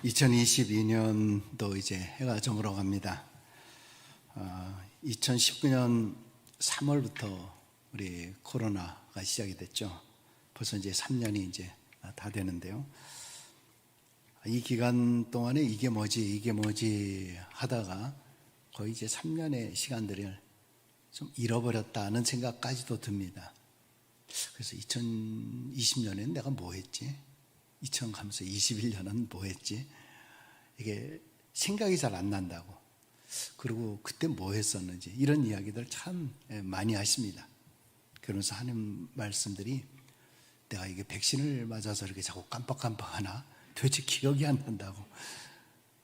2022년도 이제 해가 저물어 갑니다. 2019년 3월부터 우리 코로나가 시작이 됐죠. 벌써 이제 3년이 이제 다 되는데요. 이 기간 동안에 이게 뭐지 하다가 거의 이제 3년의 시간들을 좀 잃어버렸다는 생각까지도 듭니다. 그래서 2020년에는 내가 뭐 했지? 2000가면서 21년은 뭐 했지? 이게 생각이 잘 안 난다고. 그리고 그때 뭐 했었는지 이런 이야기들 참 많이 하십니다. 그러면서 하는 말씀들이 내가 이게 백신을 맞아서 이렇게 자꾸 깜빡깜빡하나? 도대체 기억이 안 난다고.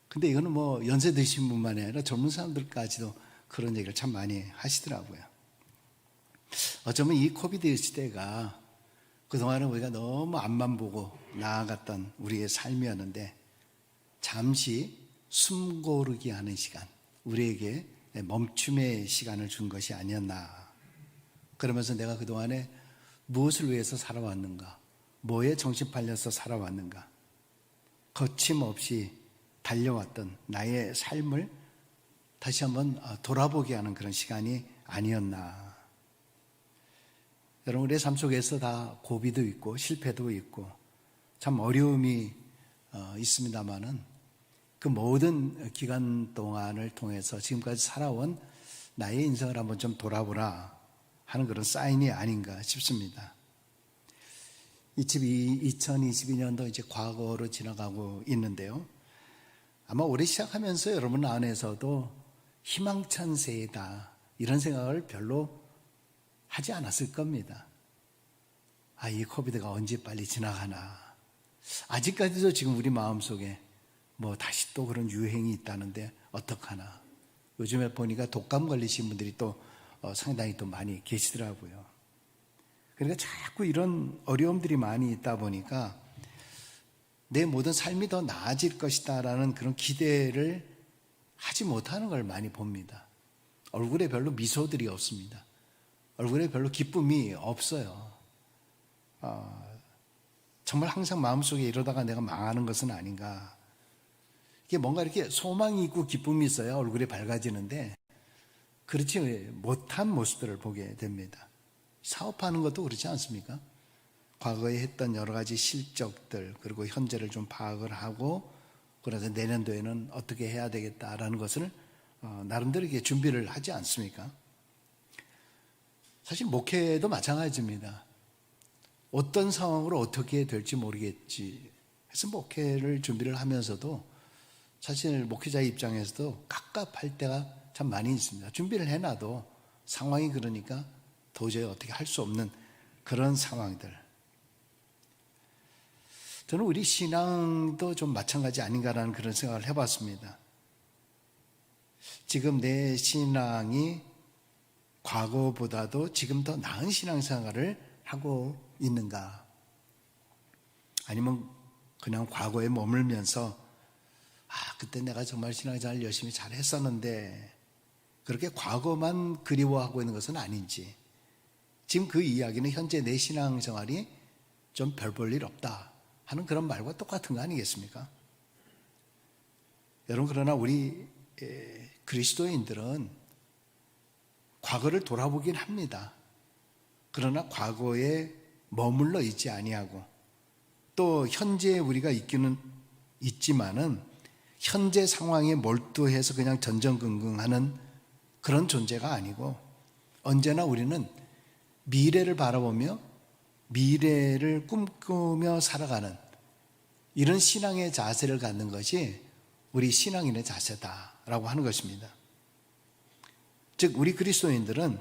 근데 이거는 뭐 연세 드신 분만이 아니라 젊은 사람들까지도 그런 얘기를 참 많이 하시더라고요. 어쩌면 이 코비드 시대가 그동안은 우리가 너무 앞만 보고 나아갔던 우리의 삶이었는데 잠시 숨 고르기 하는 시간, 우리에게 멈춤의 시간을 준 것이 아니었나. 그러면서 내가 그동안에 무엇을 위해서 살아왔는가, 뭐에 정신 팔려서 살아왔는가, 거침없이 달려왔던 나의 삶을 다시 한번 돌아보게 하는 그런 시간이 아니었나. 여러분, 우리의 삶 속에서 다 고비도 있고 실패도 있고 참 어려움이 있습니다만은 그 모든 기간 동안을 통해서 지금까지 살아온 나의 인생을 한번 좀 돌아보라 하는 그런 사인이 아닌가 싶습니다. 2022년도 이제 과거로 지나가고 있는데요. 아마 올해 시작하면서 여러분 안에서도 희망찬 새해다 이런 생각을 별로 하지 않았을 겁니다. 이 코비드가 언제 빨리 지나가나. 아직까지도 지금 우리 마음속에 뭐 다시 또 그런 유행이 있다는데 어떡하나. 요즘에 보니까 독감 걸리신 분들이 또 상당히 또 많이 계시더라고요. 그러니까 자꾸 이런 어려움들이 많이 있다 보니까 내 모든 삶이 더 나아질 것이다라는 그런 기대를 하지 못하는 걸 많이 봅니다. 얼굴에 별로 미소들이 없습니다. 얼굴에 별로 기쁨이 없어요. 정말 항상 마음속에 이러다가 내가 망하는 것은 아닌가. 이게 뭔가 이렇게 소망이 있고 기쁨이 있어야 얼굴이 밝아지는데 그렇지 못한 모습들을 보게 됩니다. 사업하는 것도 그렇지 않습니까? 과거에 했던 여러 가지 실적들 그리고 현재를 좀 파악을 하고 그래서 내년도에는 어떻게 해야 되겠다라는 것을 나름대로 이렇게 준비를 하지 않습니까? 사실 목회도 마찬가지입니다. 어떤 상황으로 어떻게 될지 모르겠지 해서 목회를 준비를 하면서도 사실 목회자의 입장에서도 갑갑할 때가 참 많이 있습니다. 준비를 해놔도 상황이 그러니까 도저히 어떻게 할 수 없는 그런 상황들. 저는 우리 신앙도 좀 마찬가지 아닌가라는 그런 생각을 해봤습니다. 지금 내 신앙이 과거보다도 지금 더 나은 신앙생활을 하고 있는가? 아니면 그냥 과거에 머물면서 그때 내가 정말 신앙생활 열심히 잘 했었는데 그렇게 과거만 그리워하고 있는 것은 아닌지 지금 그 이야기는 현재 내 신앙생활이 좀 별 볼 일 없다 하는 그런 말과 똑같은 거 아니겠습니까? 여러분, 그러나 우리 그리스도인들은 과거를 돌아보긴 합니다. 그러나 과거에 머물러 있지 아니하고 또 현재에 우리가 있기는 있지만은 현재 상황에 몰두해서 그냥 전전긍긍하는 그런 존재가 아니고 언제나 우리는 미래를 바라보며 미래를 꿈꾸며 살아가는 이런 신앙의 자세를 갖는 것이 우리 신앙인의 자세다라고 하는 것입니다. 즉 우리 그리스도인들은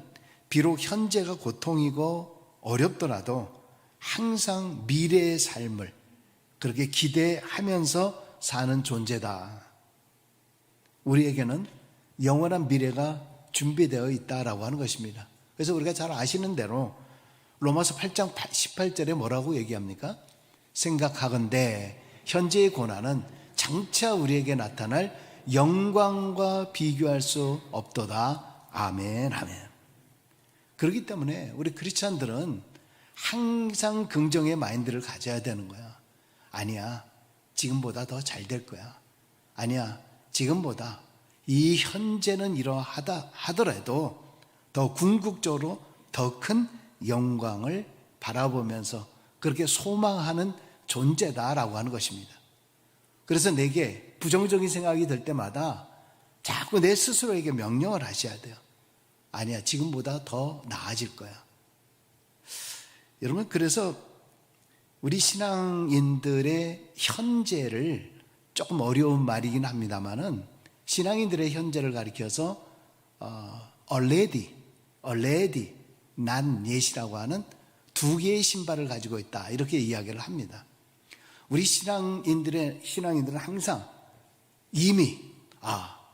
비록 현재가 고통이고 어렵더라도 항상 미래의 삶을 그렇게 기대하면서 사는 존재다. 우리에게는 영원한 미래가 준비되어 있다라고 하는 것입니다. 그래서 우리가 잘 아시는 대로 로마서 8장 18절에 뭐라고 얘기합니까? 생각하건대 현재의 고난은 장차 우리에게 나타날 영광과 비교할 수 없도다. 아멘, 아멘. 그렇기 때문에 우리 크리스찬들은 항상 긍정의 마인드를 가져야 되는 거야. 아니야, 지금보다 더 잘 될 거야. 아니야, 지금보다 이 현재는 이러하다 하더라도 더 궁극적으로 더 큰 영광을 바라보면서 그렇게 소망하는 존재다라고 하는 것입니다. 그래서 내게 부정적인 생각이 들 때마다 자꾸 내 스스로에게 명령을 하셔야 돼요. 아니야, 지금보다 더 나아질 거야. 여러분, 그래서 우리 신앙인들의 현재를 조금 어려운 말이긴 합니다만은 신앙인들의 현재를 가리켜서 already, not yet이라고 하는 두 개의 신발을 가지고 있다, 이렇게 이야기를 합니다. 우리 신앙인들은 항상 이미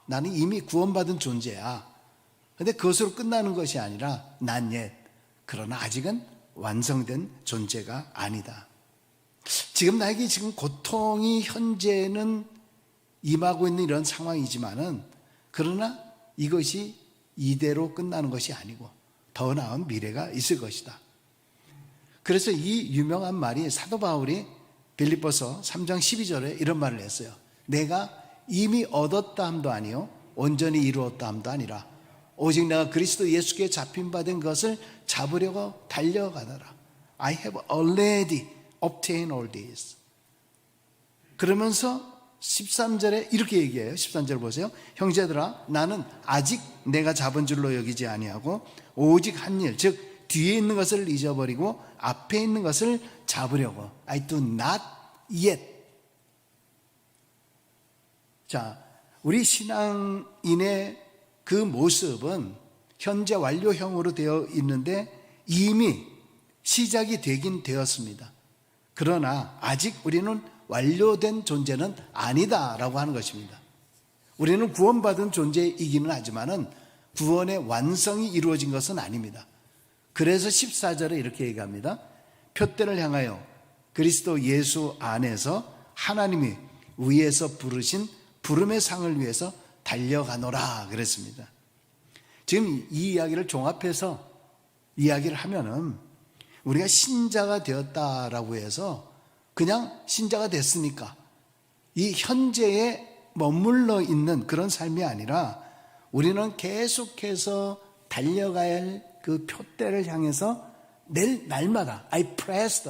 나는 이미 구원받은 존재야. 그런데 그것으로 끝나는 것이 아니라 not yet, 그러나 아직은 완성된 존재가 아니다. 지금 나에게 지금 고통이 현재는 임하고 있는 이런 상황이지만은 그러나 이것이 이대로 끝나는 것이 아니고 더 나은 미래가 있을 것이다. 그래서 이 유명한 말이 사도 바울이 빌립보서 3장 12절에 이런 말을 했어요. 내가 이미 얻었다 함도 아니요 온전히 이루었다 함도 아니라 오직 내가 그리스도 예수께 잡힌 바 된 것을 잡으려고 달려가더라. I have already obtained all this. 그러면서 13절에 이렇게 얘기해요. 13절 보세요. 형제들아, 나는 아직 내가 잡은 줄로 여기지 아니하고 오직 한 일, 즉 뒤에 있는 것을 잊어버리고 앞에 있는 것을 잡으려고. I do not yet. 자, 우리 신앙인의 그 모습은 현재 완료형으로 되어 있는데 이미 시작이 되긴 되었습니다. 그러나 아직 우리는 완료된 존재는 아니다라고 하는 것입니다. 우리는 구원받은 존재이기는 하지만은 구원의 완성이 이루어진 것은 아닙니다. 그래서 14절에 이렇게 얘기합니다. 표대를 향하여 그리스도 예수 안에서 하나님이 위에서 부르신 부름의 상을 위해서 달려가노라 그랬습니다. 지금 이 이야기를 종합해서 이야기를 하면은 우리가 신자가 되었다라고 해서 그냥 신자가 됐으니까 이 현재에 머물러 있는 그런 삶이 아니라 우리는 계속해서 달려가야 할 그 표대를 향해서 날마다 I press,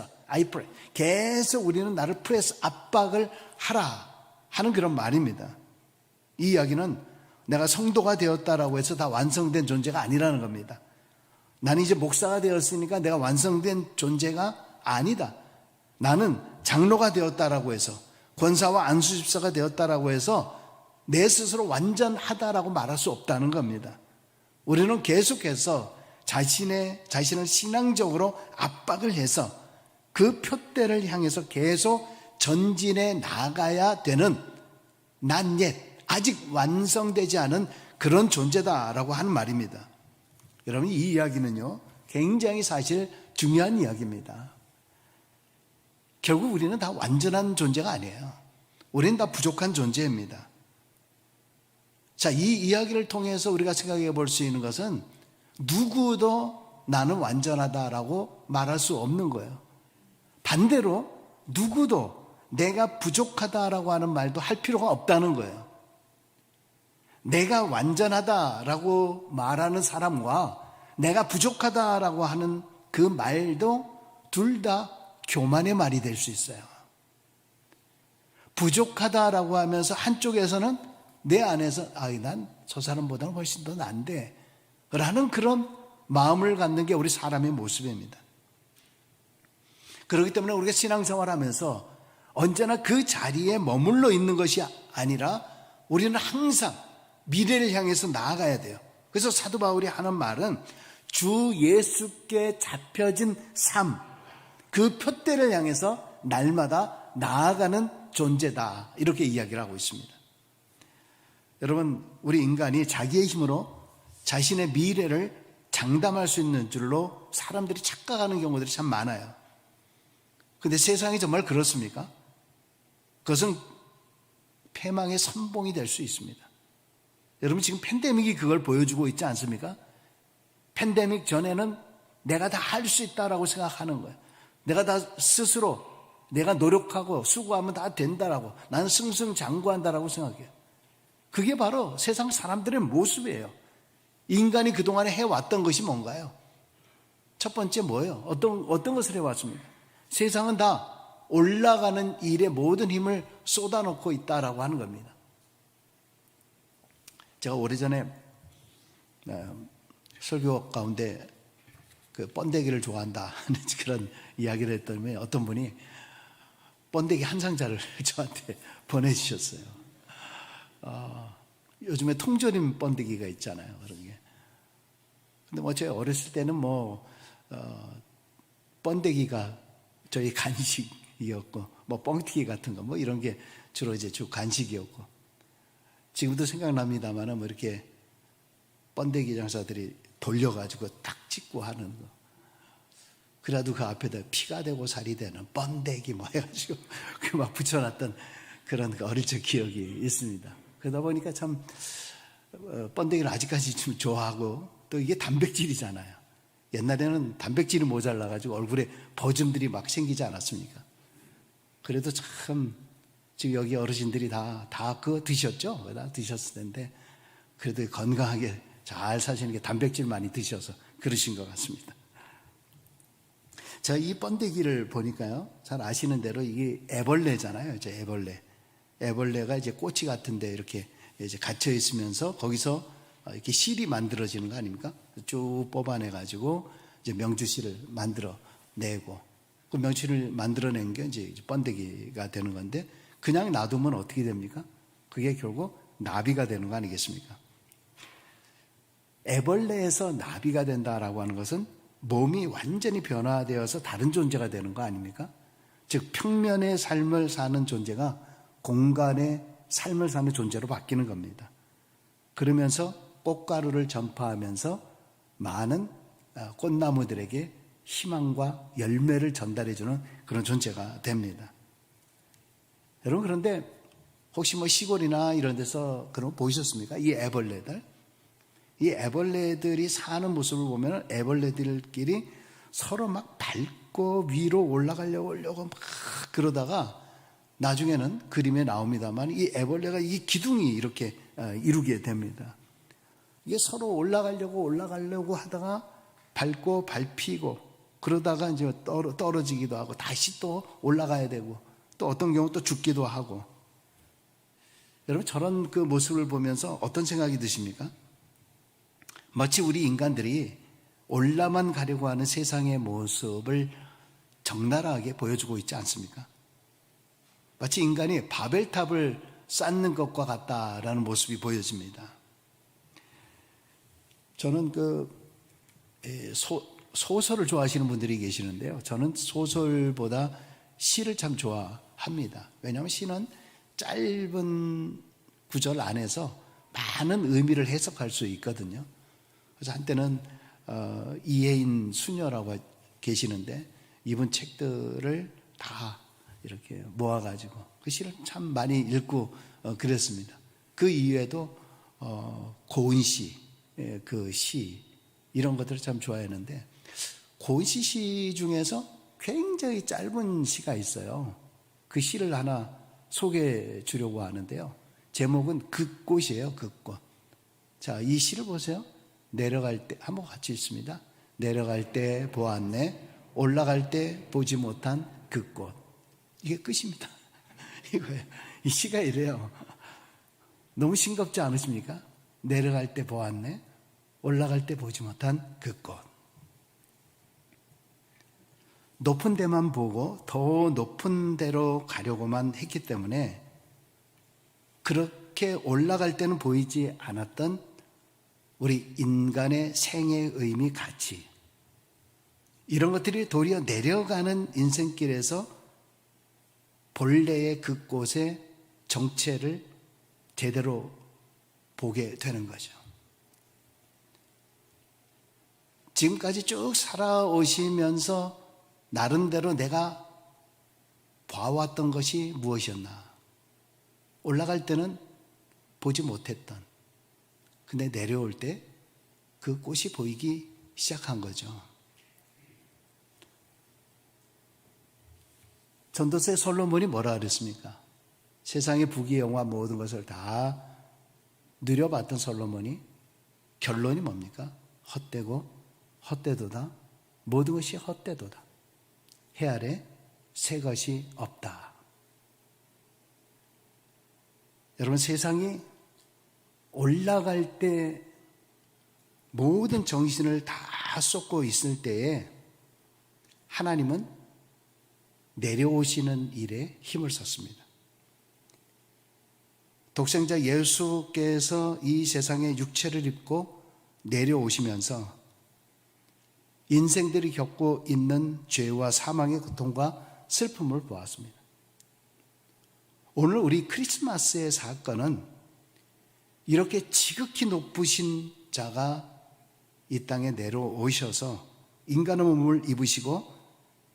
계속 우리는 나를 프레스, 압박을 하라 하는 그런 말입니다. 이 이야기는 내가 성도가 되었다라고 해서 다 완성된 존재가 아니라는 겁니다. 나는 이제 목사가 되었으니까 내가 완성된 존재가 아니다. 나는 장로가 되었다라고 해서 권사와 안수집사가 되었다라고 해서 내 스스로 완전하다라고 말할 수 없다는 겁니다. 우리는 계속해서 자신을 신앙적으로 압박을 해서 그 표대를 향해서 계속 전진해 나가야 되는 not yet, 아직 완성되지 않은 그런 존재다라고 하는 말입니다. 여러분, 이 이야기는요 굉장히 사실 중요한 이야기입니다. 결국 우리는 다 완전한 존재가 아니에요. 우리는 다 부족한 존재입니다. 자, 이 이야기를 통해서 우리가 생각해 볼 수 있는 것은 누구도 나는 완전하다라고 말할 수 없는 거예요. 반대로 누구도 내가 부족하다라고 하는 말도 할 필요가 없다는 거예요. 내가 완전하다라고 말하는 사람과 내가 부족하다라고 하는 그 말도 둘 다 교만의 말이 될 수 있어요. 부족하다라고 하면서 한쪽에서는 내 안에서 난 저 사람보다는 훨씬 더 난데 라는 그런 마음을 갖는 게 우리 사람의 모습입니다. 그렇기 때문에 우리가 신앙생활하면서 언제나 그 자리에 머물러 있는 것이 아니라 우리는 항상 미래를 향해서 나아가야 돼요. 그래서 사도 바울이 하는 말은 주 예수께 잡혀진 삶, 그 표대를 향해서 날마다 나아가는 존재다, 이렇게 이야기를 하고 있습니다. 여러분, 우리 인간이 자기의 힘으로 자신의 미래를 장담할 수 있는 줄로 사람들이 착각하는 경우들이 참 많아요. 그런데 세상이 정말 그렇습니까? 그것은 패망의 선봉이 될 수 있습니다. 여러분, 지금 팬데믹이 그걸 보여주고 있지 않습니까? 팬데믹 전에는 내가 다 할 수 있다라고 생각하는 거예요. 내가 다 스스로 내가 노력하고 수고하면 다 된다라고, 나는 승승장구한다라고 생각해요. 그게 바로 세상 사람들의 모습이에요. 인간이 그동안에 해왔던 것이 뭔가요? 첫 번째 뭐예요? 어떤 것을 해왔습니까? 세상은 다 올라가는 일에 모든 힘을 쏟아놓고 있다라고 하는 겁니다. 제가 오래전에 설교 가운데 그 번데기를 좋아한다 하는 그런 이야기를 했더니 어떤 분이 번데기 한 상자를 저한테 보내주셨어요. 요즘에 통조림 번데기가 있잖아요. 그런 게. 근데 뭐 제가 어렸을 때는 번데기가 저희 간식이었고, 뻥튀기 같은 거, 이런 게 주로 이제 주 간식이었고, 지금도 생각납니다만, 이렇게 번데기 장사들이 돌려가지고 딱 찍고 하는 거. 그래도 그 앞에다 피가 되고 살이 되는 번데기 해가지고, 그 막 붙여놨던 그런 어릴 적 기억이 있습니다. 그러다 보니까 참, 번데기를 아직까지 좀 좋아하고, 또 이게 단백질이잖아요. 옛날에는 단백질이 모자라가지고 얼굴에 버짐들이 막 생기지 않았습니까? 그래도 참, 지금 여기 어르신들이 다 그거 드셨죠? 다 드셨을 텐데, 그래도 건강하게 잘 사시는 게 단백질 많이 드셔서 그러신 것 같습니다. 자, 이 번데기를 보니까요, 잘 아시는 대로 이게 애벌레잖아요. 이제 애벌레. 애벌레가 이제 꼬치 같은데 이렇게 이제 갇혀 있으면서 거기서 이렇게 실이 만들어지는 거 아닙니까? 쭉 뽑아내가지고 이제 명주실을 만들어내고, 그 명주실을 만들어낸 게 이제 번데기가 되는 건데, 그냥 놔두면 어떻게 됩니까? 그게 결국 나비가 되는 거 아니겠습니까? 애벌레에서 나비가 된다라고 하는 것은 몸이 완전히 변화되어서 다른 존재가 되는 거 아닙니까? 즉 평면의 삶을 사는 존재가 공간의 삶을 사는 존재로 바뀌는 겁니다. 그러면서 꽃가루를 전파하면서 많은 꽃나무들에게 희망과 열매를 전달해주는 그런 존재가 됩니다. 여러분, 그런데 혹시 시골이나 이런 데서 그런 거 보셨습니까? 이 애벌레들. 이 애벌레들이 사는 모습을 보면 애벌레들끼리 서로 막 밟고 위로 올라가려고 막 그러다가 나중에는 그림에 나옵니다만 이 애벌레가 이 기둥이 이렇게 이루게 됩니다. 이게 서로 올라가려고 하다가 밟고 밟히고 그러다가 이제 떨어지기도 하고 다시 또 올라가야 되고 또 어떤 경우 또 죽기도 하고. 여러분, 저런 그 모습을 보면서 어떤 생각이 드십니까? 마치 우리 인간들이 올라만 가려고 하는 세상의 모습을 적나라하게 보여주고 있지 않습니까? 마치 인간이 바벨탑을 쌓는 것과 같다라는 모습이 보여집니다. 저는 소설을 좋아하시는 분들이 계시는데요. 저는 소설보다 시를 참 좋아합니다. 왜냐하면 시는 짧은 구절 안에서 많은 의미를 해석할 수 있거든요. 그래서 한때는 이혜인 수녀라고 계시는데 이분 책들을 다 이렇게 모아가지고 그 시를 참 많이 읽고 그랬습니다. 그 이외에도 고은시, 그 시 이런 것들을 참 좋아했는데 고은시 시 중에서 굉장히 짧은 시가 있어요. 그 시를 하나 소개해 주려고 하는데요. 제목은 긋꽃이에요. 긋꽃. 자, 이 시를 보세요. 내려갈 때 한번 같이 읽습니다. 내려갈 때 보았네, 올라갈 때 보지 못한 그 꽃. 이게 끝입니다. 이거예요. 이 시가 이래요. 너무 싱겁지 않으십니까? 내려갈 때 보았네, 올라갈 때 보지 못한 그 꽃. 높은 데만 보고 더 높은 데로 가려고만 했기 때문에 그렇게 올라갈 때는 보이지 않았던 우리 인간의 생의 의미, 가치, 이런 것들이 도리어 내려가는 인생길에서 본래의 그 꽃의 정체를 제대로 보게 되는 거죠. 지금까지 쭉 살아오시면서 나름대로 내가 봐왔던 것이 무엇이었나? 올라갈 때는 보지 못했던, 근데 내려올 때 그 꽃이 보이기 시작한 거죠. 전도서의 솔로몬이 뭐라 그랬습니까? 세상의 부귀영화 모든 것을 다 누려봤던 솔로몬이 결론이 뭡니까? 헛되고 헛되도다. 모든 것이 헛되도다. 해 아래 새 것이 없다. 여러분, 세상이 올라갈 때 모든 정신을 다 쏟고 있을 때에 하나님은 내려오시는 일에 힘을 썼습니다. 독생자 예수께서 이 세상에 육체를 입고 내려오시면서 인생들이 겪고 있는 죄와 사망의 고통과 슬픔을 보았습니다. 오늘 우리 크리스마스의 사건은 이렇게 지극히 높으신 자가 이 땅에 내려오셔서 인간의 몸을 입으시고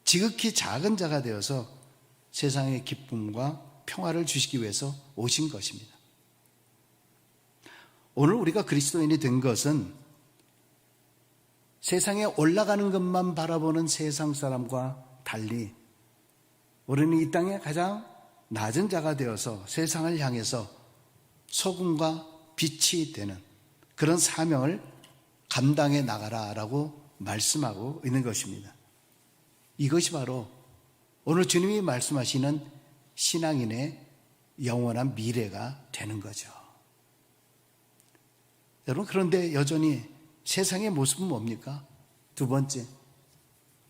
지극히 작은 자가 되어서 세상의 기쁨과 평화를 주시기 위해서 오신 것입니다. 오늘 우리가 그리스도인이 된 것은 세상에 올라가는 것만 바라보는 세상 사람과 달리 우리는 이 땅에 가장 낮은 자가 되어서 세상을 향해서 소금과 빛이 되는 그런 사명을 감당해 나가라라고 말씀하고 있는 것입니다. 이것이 바로 오늘 주님이 말씀하시는 신앙인의 영원한 미래가 되는 거죠. 여러분, 그런데 여전히 세상의 모습은 뭡니까? 두 번째,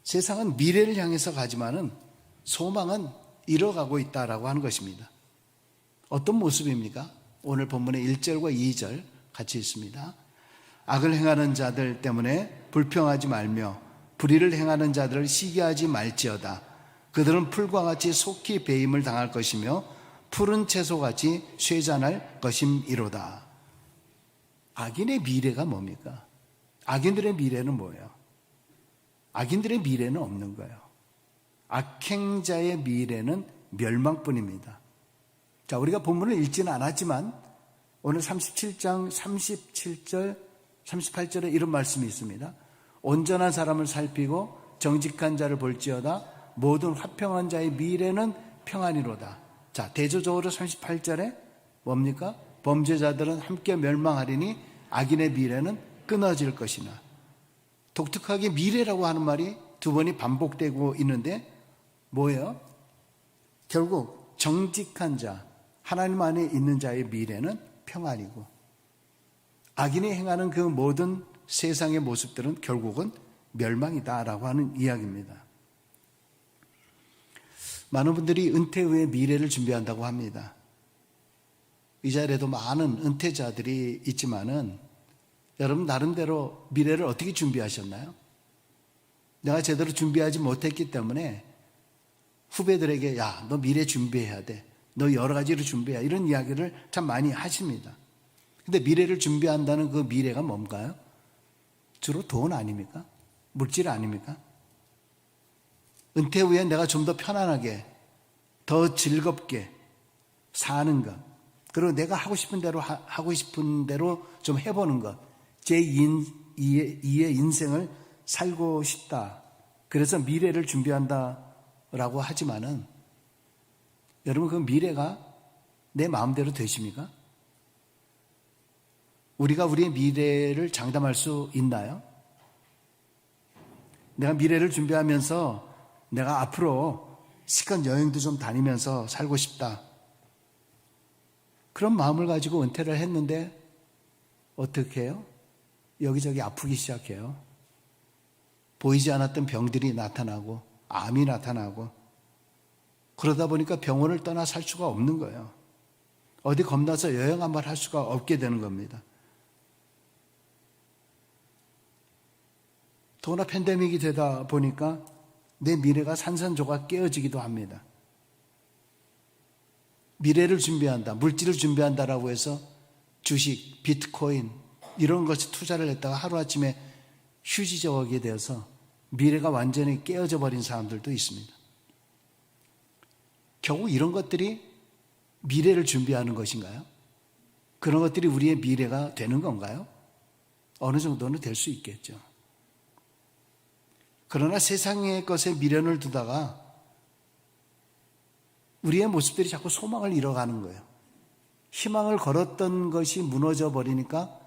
세상은 미래를 향해서 가지만은 소망은 잃어가고 있다라고 하는 것입니다. 어떤 모습입니까? 오늘 본문의 1절과 2절 같이 있습니다. 악을 행하는 자들 때문에 불평하지 말며 불의를 행하는 자들을 시기하지 말지어다. 그들은 풀과 같이 속히 배임을 당할 것이며 푸른 채소같이 쇠잔할 것임이로다. 악인의 미래가 뭡니까? 악인들의 미래는 뭐예요? 악인들의 미래는 없는 거예요. 악행자의 미래는 멸망뿐입니다. 자, 우리가 본문을 읽지는 않았지만 오늘 37장 37절 38절에 이런 말씀이 있습니다. 온전한 사람을 살피고 정직한 자를 볼지어다. 모든 화평한 자의 미래는 평안이로다. 자, 대조적으로 38절에 뭡니까? 범죄자들은 함께 멸망하리니 악인의 미래는 끊어질 것이나. 독특하게 미래라고 하는 말이 두 번이 반복되고 있는데 뭐예요? 결국 정직한 자, 하나님 안에 있는 자의 미래는 평안이고 악인이 행하는 그 모든 세상의 모습들은 결국은 멸망이다라고 하는 이야기입니다. 많은 분들이 은퇴 후에 미래를 준비한다고 합니다. 이 자리에도 많은 은퇴자들이 있지만은 여러분 나름대로 미래를 어떻게 준비하셨나요? 내가 제대로 준비하지 못했기 때문에 후배들에게 야, 너 미래 준비해야 돼. 너 여러 가지를 준비해야 이런 이야기를 참 많이 하십니다. 근데 미래를 준비한다는 그 미래가 뭔가요? 주로 돈 아닙니까? 물질 아닙니까? 은퇴 후에 내가 좀 더 편안하게, 더 즐겁게 사는 것, 그리고 내가 하고 싶은 대로 좀 해보는 것, 제 2의 인생을 살고 싶다. 그래서 미래를 준비한다라고 하지만은 여러분 그 미래가 내 마음대로 되십니까? 우리가 우리의 미래를 장담할 수 있나요? 내가 미래를 준비하면서 내가 앞으로 시간 여행도 좀 다니면서 살고 싶다. 그런 마음을 가지고 은퇴를 했는데 어떻게 해요? 여기저기 아프기 시작해요. 보이지 않았던 병들이 나타나고 암이 나타나고 그러다 보니까 병원을 떠나 살 수가 없는 거예요. 어디 겁나서 여행 한번 할 수가 없게 되는 겁니다. 더구나 팬데믹이 되다 보니까 내 미래가 산산조각 깨어지기도 합니다. 미래를 준비한다, 물질을 준비한다라고 해서 주식, 비트코인 이런 것에 투자를 했다가 하루아침에 휴지적하게 되어서 미래가 완전히 깨어져 버린 사람들도 있습니다. 결국 이런 것들이 미래를 준비하는 것인가요? 그런 것들이 우리의 미래가 되는 건가요? 어느 정도는 될 수 있겠죠. 그러나 세상의 것에 미련을 두다가 우리의 모습들이 자꾸 소망을 잃어가는 거예요. 희망을 걸었던 것이 무너져 버리니까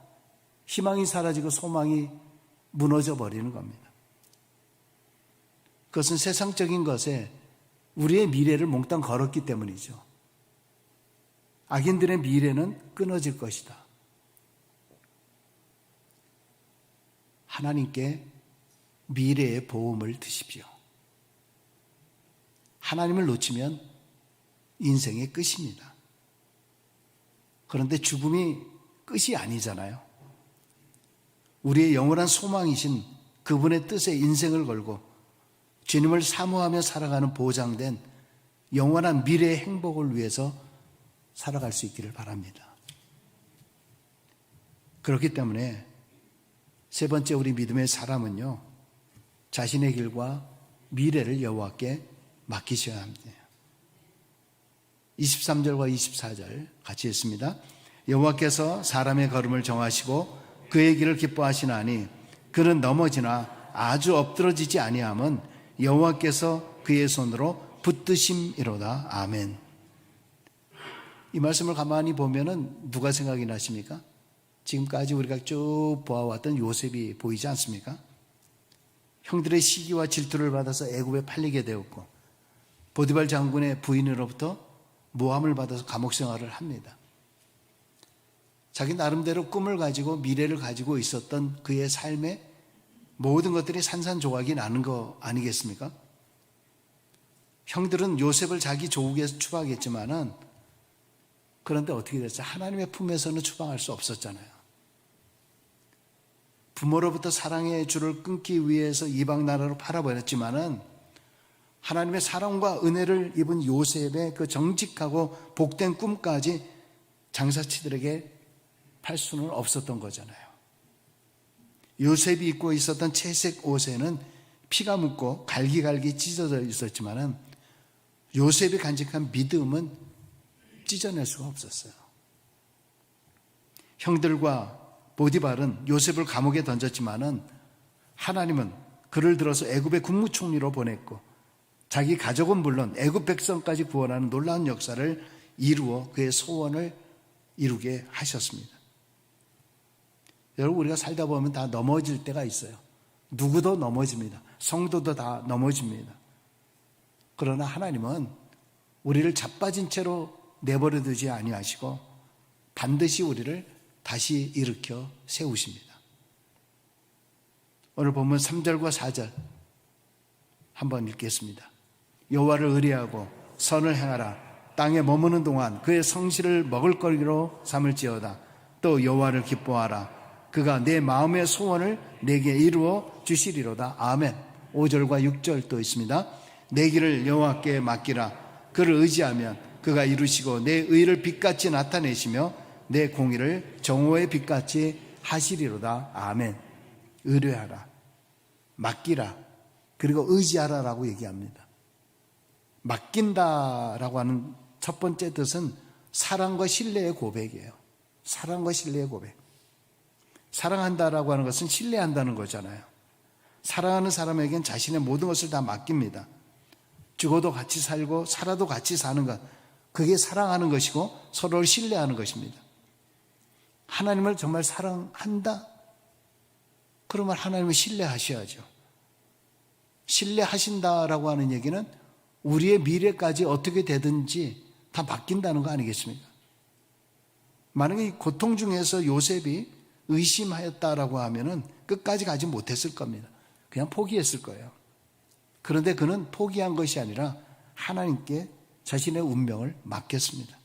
희망이 사라지고 소망이 무너져 버리는 겁니다. 그것은 세상적인 것에 우리의 미래를 몽땅 걸었기 때문이죠. 악인들의 미래는 끊어질 것이다. 하나님께 미래의 보험을 드십시오. 하나님을 놓치면 인생의 끝입니다. 그런데 죽음이 끝이 아니잖아요. 우리의 영원한 소망이신 그분의 뜻에 인생을 걸고 주님을 사모하며 살아가는 보장된 영원한 미래의 행복을 위해서 살아갈 수 있기를 바랍니다. 그렇기 때문에 세 번째 우리 믿음의 사람은요, 자신의 길과 미래를 여호와께 맡기셔야 합니다. 23절과 24절 같이 읽습니다. 여호와께서 사람의 걸음을 정하시고 그의 길을 기뻐하시나니 그는 넘어지나 아주 엎드러지지 아니함은 여호와께서 그의 손으로 붙드심이로다. 아멘. 이 말씀을 가만히 보면은 누가 생각이 나십니까? 지금까지 우리가 쭉 보아왔던 요셉이 보이지 않습니까? 형들의 시기와 질투를 받아서 애굽에 팔리게 되었고 보디발 장군의 부인으로부터 모함을 받아서 감옥 생활을 합니다. 자기 나름대로 꿈을 가지고 미래를 가지고 있었던 그의 삶에 모든 것들이 산산조각이 나는 거 아니겠습니까? 형들은 요셉을 자기 조국에서 추방했지만은 그런데 어떻게 됐어요? 하나님의 품에서는 추방할 수 없었잖아요. 부모로부터 사랑의 줄을 끊기 위해서 이방 나라로 팔아버렸지만은 하나님의 사랑과 은혜를 입은 요셉의 그 정직하고 복된 꿈까지 장사치들에게 팔 수는 없었던 거잖아요. 요셉이 입고 있었던 채색 옷에는 피가 묻고 갈기갈기 찢어져 있었지만은 요셉이 간직한 믿음은 찢어낼 수가 없었어요. 형들과 보디발은 요셉을 감옥에 던졌지만은 하나님은 그를 들어서 애굽의 국무총리로 보냈고 자기 가족은 물론 애굽 백성까지 구원하는 놀라운 역사를 이루어 그의 소원을 이루게 하셨습니다. 여러분, 우리가 살다 보면 다 넘어질 때가 있어요. 누구도 넘어집니다. 성도도 다 넘어집니다. 그러나 하나님은 우리를 자빠진 채로 내버려 두지 아니하시고 반드시 우리를 다시 일으켜 세우십니다. 오늘 본문 3절과 4절 한번 읽겠습니다. 여호와를 의뢰하고 선을 행하라. 땅에 머무는 동안 그의 성실을 먹을거리로 삼을지어다. 또 여호와를 기뻐하라. 그가 내 마음의 소원을 내게 이루어 주시리로다. 아멘. 5절과 6절 또 있습니다. 내 길을 여호와께 맡기라. 그를 의지하면 그가 이루시고 내 의를 빛같이 나타내시며 내 공의를 정오의 빛같이 하시리로다. 아멘. 의뢰하라, 맡기라, 그리고 의지하라라고 얘기합니다. 맡긴다라고 하는 첫 번째 뜻은 사랑과 신뢰의 고백이에요. 사랑과 신뢰의 고백. 사랑한다라고 하는 것은 신뢰한다는 거잖아요. 사랑하는 사람에겐 자신의 모든 것을 다 맡깁니다. 죽어도 같이 살고 살아도 같이 사는 것, 그게 사랑하는 것이고 서로를 신뢰하는 것입니다. 하나님을 정말 사랑한다? 그러면 하나님을 신뢰하셔야죠. 신뢰하신다라고 하는 얘기는 우리의 미래까지 어떻게 되든지 다 맡긴다는 거 아니겠습니까? 만약에 이 고통 중에서 요셉이 의심하였다라고 하면은 끝까지 가지 못했을 겁니다. 그냥 포기했을 거예요. 그런데 그는 포기한 것이 아니라 하나님께 자신의 운명을 맡겼습니다.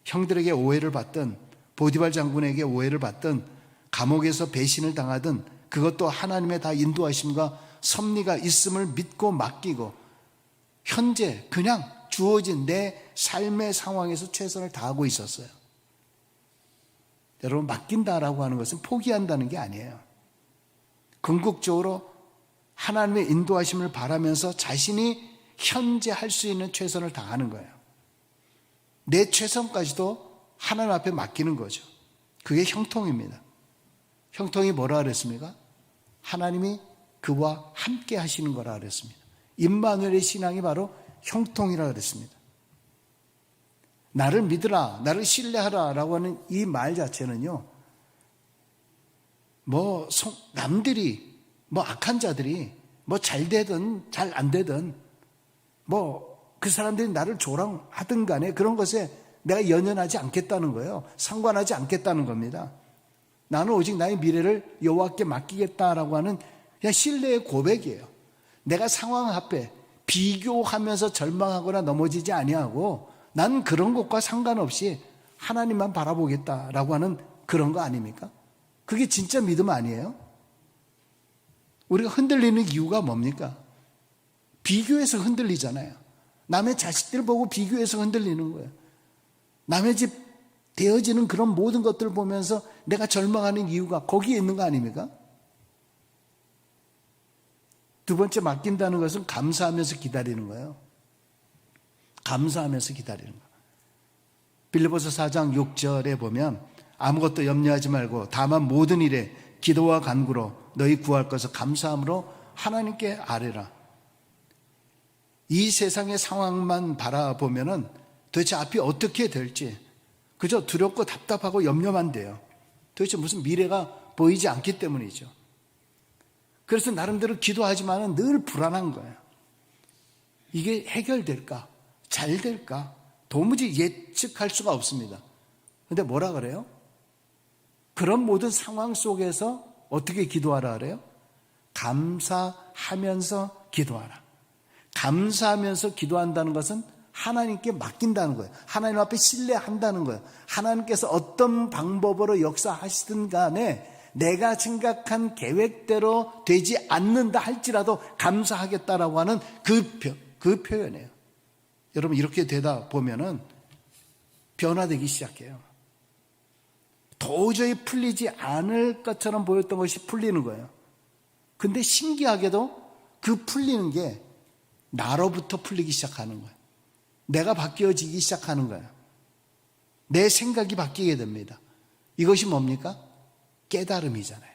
형들에게 오해를 받든 보디발 장군에게 오해를 받든 감옥에서 배신을 당하든 그것도 하나님의 다 인도하심과 섭리가 있음을 믿고 맡기고 현재 그냥 주어진 내 삶의 상황에서 최선을 다하고 있었어요. 여러분, 맡긴다라고 하는 것은 포기한다는 게 아니에요. 궁극적으로 하나님의 인도하심을 바라면서 자신이 현재 할 수 있는 최선을 다하는 거예요. 내 최선까지도 하나님 앞에 맡기는 거죠. 그게 형통입니다. 형통이 뭐라 그랬습니까? 하나님이 그와 함께 하시는 거라 그랬습니다. 임마누엘의 신앙이 바로 형통이라 그랬습니다. 나를 믿으라, 나를 신뢰하라 라고 하는 이 말 자체는요, 남들이, 악한 자들이, 잘 되든 잘 안 되든, 그 사람들이 나를 조롱하든 간에 그런 것에 내가 연연하지 않겠다는 거예요. 상관하지 않겠다는 겁니다. 나는 오직 나의 미래를 여호와께 맡기겠다라고 하는 그냥 신뢰의 고백이에요. 내가 상황 앞에 비교하면서 절망하거나 넘어지지 아니하고 난 그런 것과 상관없이 하나님만 바라보겠다라고 하는 그런 거 아닙니까? 그게 진짜 믿음 아니에요? 우리가 흔들리는 이유가 뭡니까? 비교해서 흔들리잖아요. 남의 자식들 보고 비교해서 흔들리는 거예요. 남의 집 되어지는 그런 모든 것들을 보면서 내가 절망하는 이유가 거기에 있는 거 아닙니까? 두 번째, 맡긴다는 것은 감사하면서 기다리는 거예요. 감사하면서 기다리는 거예요. 빌립보서 4장 6절에 보면 아무것도 염려하지 말고 다만 모든 일에 기도와 간구로 너희 구할 것을 감사함으로 하나님께 아뢰라. 이 세상의 상황만 바라보면은 도대체 앞이 어떻게 될지 그저 두렵고 답답하고 염려만 돼요. 도대체 무슨 미래가 보이지 않기 때문이죠. 그래서 나름대로 기도하지만은 늘 불안한 거예요. 이게 해결될까? 잘 될까? 도무지 예측할 수가 없습니다. 그런데 뭐라 그래요? 그런 모든 상황 속에서 어떻게 기도하라 그래요? 감사하면서 기도하라. 감사하면서 기도한다는 것은 하나님께 맡긴다는 거예요. 하나님 앞에 신뢰한다는 거예요. 하나님께서 어떤 방법으로 역사하시든 간에 내가 생각한 계획대로 되지 않는다 할지라도 감사하겠다라고 하는 그 표현이에요. 여러분, 이렇게 되다 보면은 변화되기 시작해요. 도저히 풀리지 않을 것처럼 보였던 것이 풀리는 거예요. 근데 신기하게도 그 풀리는 게 나로부터 풀리기 시작하는 거예요. 내가 바뀌어지기 시작하는 거예요. 내 생각이 바뀌게 됩니다. 이것이 뭡니까? 깨달음이잖아요.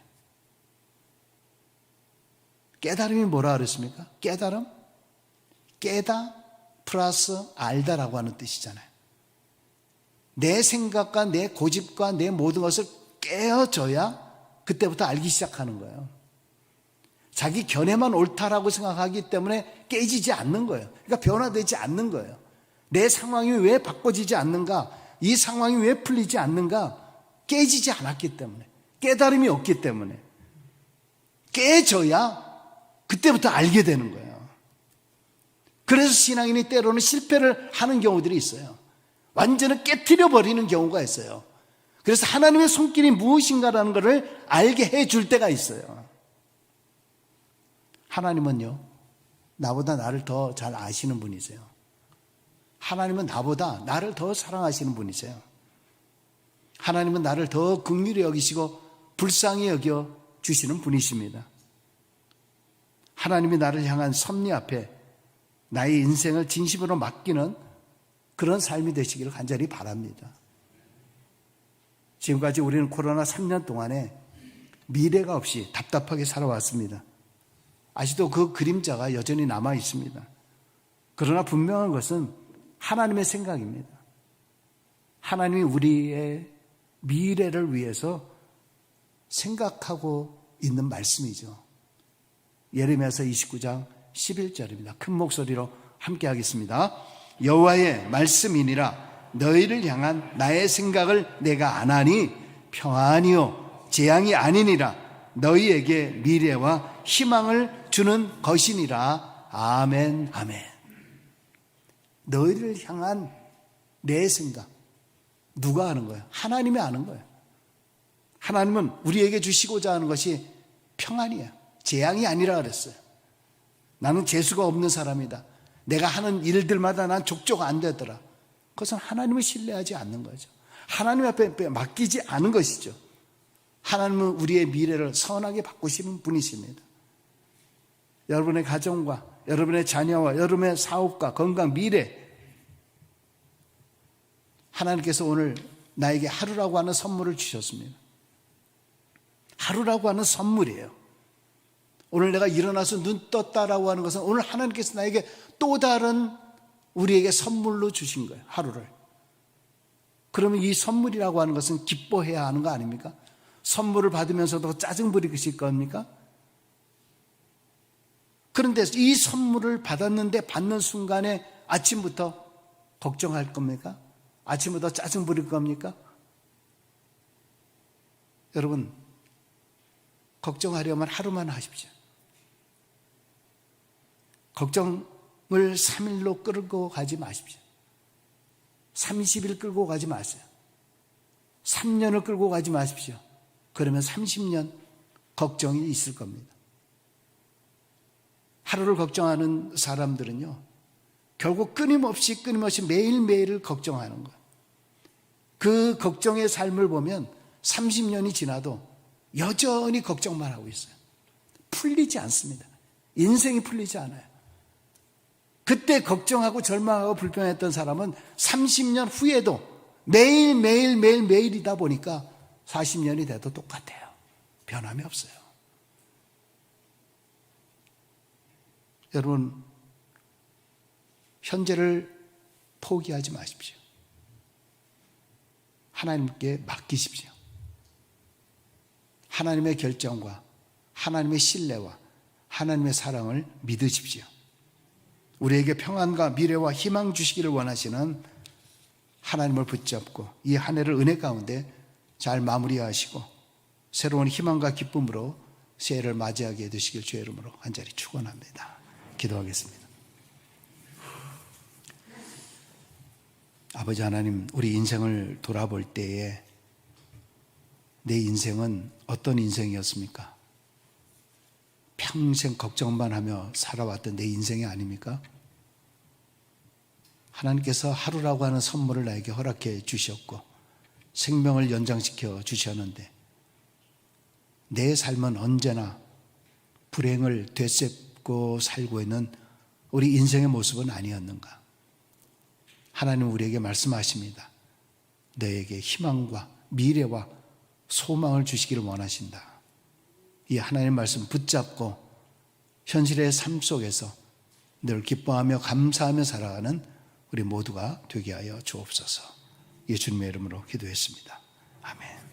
깨달음이 뭐라 그랬습니까? 깨달음? 깨다 플러스 알다라고 하는 뜻이잖아요. 내 생각과 내 고집과 내 모든 것을 깨어져야 그때부터 알기 시작하는 거예요. 자기 견해만 옳다라고 생각하기 때문에 깨지지 않는 거예요. 그러니까 변화되지 않는 거예요. 내 상황이 왜 바꿔지지 않는가? 이 상황이 왜 풀리지 않는가? 깨지지 않았기 때문에, 깨달음이 없기 때문에 깨져야 그때부터 알게 되는 거예요. 그래서 신앙인이 때로는 실패를 하는 경우들이 있어요. 완전히 깨트려 버리는 경우가 있어요. 그래서 하나님의 손길이 무엇인가라는 것을 알게 해줄 때가 있어요. 하나님은요, 나보다 나를 더 잘 아시는 분이세요. 하나님은 나보다 나를 더 사랑하시는 분이세요. 하나님은 나를 더 긍휼히 여기시고 불쌍히 여겨 주시는 분이십니다. 하나님이 나를 향한 섭리 앞에 나의 인생을 진심으로 맡기는 그런 삶이 되시기를 간절히 바랍니다. 지금까지 우리는 코로나 3년 동안에 미래가 없이 답답하게 살아왔습니다. 아직도 그 그림자가 여전히 남아 있습니다. 그러나 분명한 것은 하나님의 생각입니다. 하나님이 우리의 미래를 위해서 생각하고 있는 말씀이죠. 예레미야서 29장 11절입니다. 큰 목소리로 함께 하겠습니다. 여호와의 말씀이니라. 너희를 향한 나의 생각을 내가 아나니 평안이요 재앙이 아니니라. 너희에게 미래와 희망을 주는 것이니라. 아멘, 아멘. 너희를 향한 내 생각, 누가 하는 거예요? 하나님이 하는 거예요. 하나님은 우리에게 주시고자 하는 것이 평안이야, 재앙이 아니라 그랬어요. 나는 재수가 없는 사람이다. 내가 하는 일들마다 난 족조가 안 되더라. 그것은 하나님을 신뢰하지 않는 거죠. 하나님 앞에 맡기지 않은 것이죠. 하나님은 우리의 미래를 선하게 바꾸시는 분이십니다. 여러분의 가정과 여러분의 자녀와 여러분의 사업과 건강, 미래, 하나님께서 오늘 나에게 하루라고 하는 선물을 주셨습니다. 하루라고 하는 선물이에요. 오늘 내가 일어나서 눈 떴다라고 하는 것은 오늘 하나님께서 나에게 또 다른 우리에게 선물로 주신 거예요. 하루를. 그러면 이 선물이라고 하는 것은 기뻐해야 하는 거 아닙니까? 선물을 받으면서도 짜증 부리실 겁니까? 그런데 이 선물을 받았는데 받는 순간에 아침부터 걱정할 겁니까? 아침부터 짜증 부릴 겁니까? 여러분, 걱정하려면 하루만 하십시오. 걱정을 3일로 끌고 가지 마십시오. 30일 끌고 가지 마세요. 3년을 끌고 가지 마십시오. 그러면 30년 걱정이 있을 겁니다. 하루를 걱정하는 사람들은요, 결국 끊임없이 매일매일을 걱정하는 거예요. 그 걱정의 삶을 보면 30년이 지나도 여전히 걱정만 하고 있어요. 풀리지 않습니다. 인생이 풀리지 않아요. 그때 걱정하고 절망하고 불평했던 사람은 30년 후에도 매일이다 보니까 40년이 돼도 똑같아요. 변함이 없어요. 여러분, 현재를 포기하지 마십시오. 하나님께 맡기십시오. 하나님의 결정과 하나님의 신뢰와 하나님의 사랑을 믿으십시오. 우리에게 평안과 미래와 희망 주시기를 원하시는 하나님을 붙잡고 이 한 해를 은혜 가운데 잘 마무리하시고 새로운 희망과 기쁨으로 새해를 맞이하게 되시길 주의 이름으로 간절히 축원합니다. 기도하겠습니다. 아버지 하나님, 우리 인생을 돌아볼 때에 내 인생은 어떤 인생이었습니까? 평생 걱정만 하며 살아왔던 내 인생이 아닙니까? 하나님께서 하루라고 하는 선물을 나에게 허락해 주셨고 생명을 연장시켜 주셨는데 내 삶은 언제나 불행을 되새고 살고 있는 우리 인생의 모습은 아니었는가? 하나님 우리에게 말씀하십니다. 너에게 희망과 미래와 소망을 주시기를 원하신다. 이 하나님의 말씀 붙잡고 현실의 삶 속에서 늘 기뻐하며 감사하며 살아가는 우리 모두가 되게 하여 주옵소서. 예수님의 이름으로 기도했습니다. 아멘.